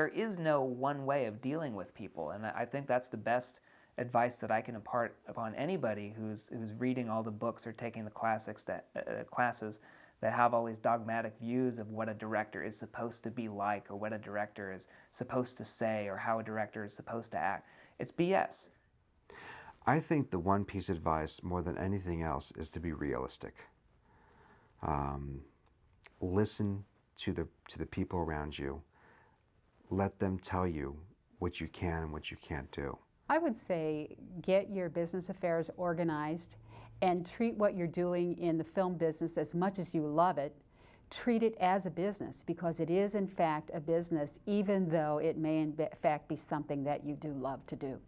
There is no one way of dealing with people, and I think that's the best advice that I can impart upon anybody who's reading all the books or taking the classes that have all these dogmatic views of what a director is supposed to be like, or what a director is supposed to say, or how a director is supposed to act. It's BS. I think the one piece of advice, more than anything else, is to be realistic. Listen to the people around you. Let them tell you what you can and what you can't do. I would say get your business affairs organized and treat what you're doing in the film business, as much as you love it, treat it as a business, because it is in fact a business, even though it may in fact be something that you do love to do.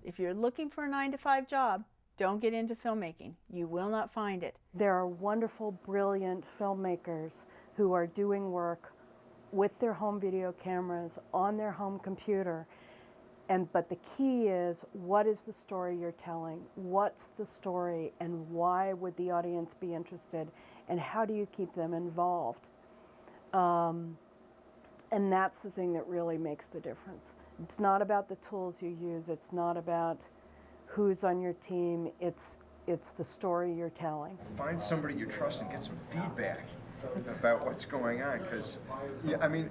If you're looking for a 9-to-5 job, don't get into filmmaking. You will not find it. There are wonderful, brilliant filmmakers who are doing work with their home video cameras on their home computer. But the key is, what is the story you're telling? What's the story, and why would the audience be interested? And how do you keep them involved? And that's the thing that really makes the difference. It's not about the tools you use. It's not about who's on your team. It's the story you're telling. Find somebody you trust and get some feedback about what's going on, because, yeah, I mean,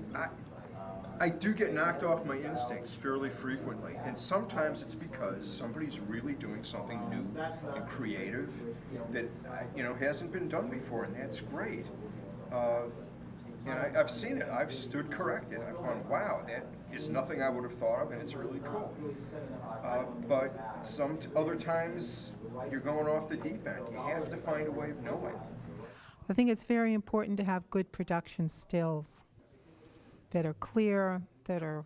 I do get knocked off my instincts fairly frequently, and sometimes it's because somebody's really doing something new and creative that hasn't been done before, and that's great. And I've seen it. I've stood corrected. I've gone, wow, that is nothing I would have thought of, and it's really cool. But some other times you're going off the deep end. You have to find a way of knowing. I think it's very important to have good production stills that are clear, that are,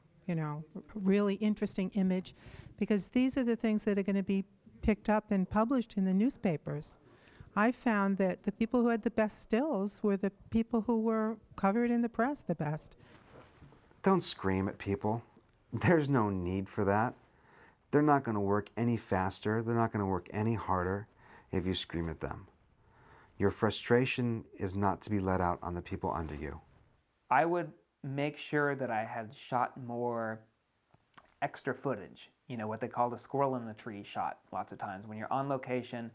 really interesting image, because these are the things that are going to be picked up and published in the newspapers. I found that the people who had the best stills were the people who were covered in the press the best. Don't scream at people. There's no need for that. They're not going to work any faster. They're not going to work any harder if you scream at them. Your frustration is not to be let out on the people under you. I would make sure that I had shot more extra footage, what they call the squirrel in the tree shot. Lots of times when you're on location,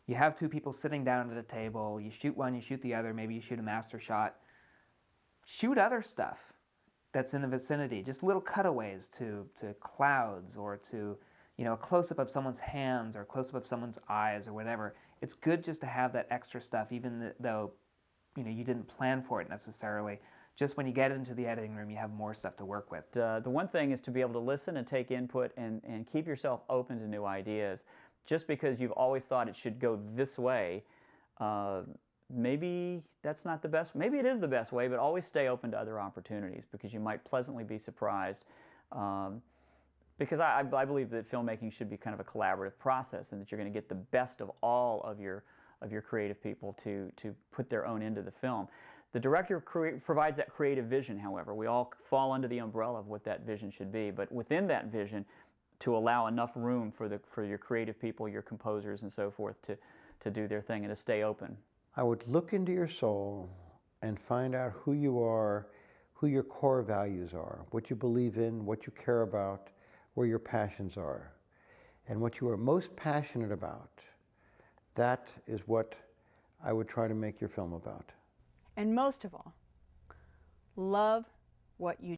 you have two people sitting down at a table, you shoot one, you shoot the other, maybe you shoot a master shot. Shoot other stuff that's in the vicinity, just little cutaways to clouds, or to a close-up of someone's hands, or a close-up of someone's eyes, or whatever. It's good just to have that extra stuff, even though you didn't plan for it necessarily. Just when you get into the editing room, you have more stuff to work with. The one thing is to be able to listen and take input and keep yourself open to new ideas. Just because you've always thought it should go this way, maybe that's not the best. Maybe it is the best way, but always stay open to other opportunities, because you might pleasantly be surprised. Because I believe that filmmaking should be kind of a collaborative process, and that you're going to get the best of all of your creative people to put their own into the film. The director provides that creative vision, however. We all fall under the umbrella of what that vision should be, but within that vision, to allow enough room for your creative people, your composers and so forth, to do their thing and to stay open. I would look into your soul and find out who you are, who your core values are, what you believe in, what you care about, where your passions are. And what you are most passionate about, that is what I would try to make your film about. And most of all, love what you do.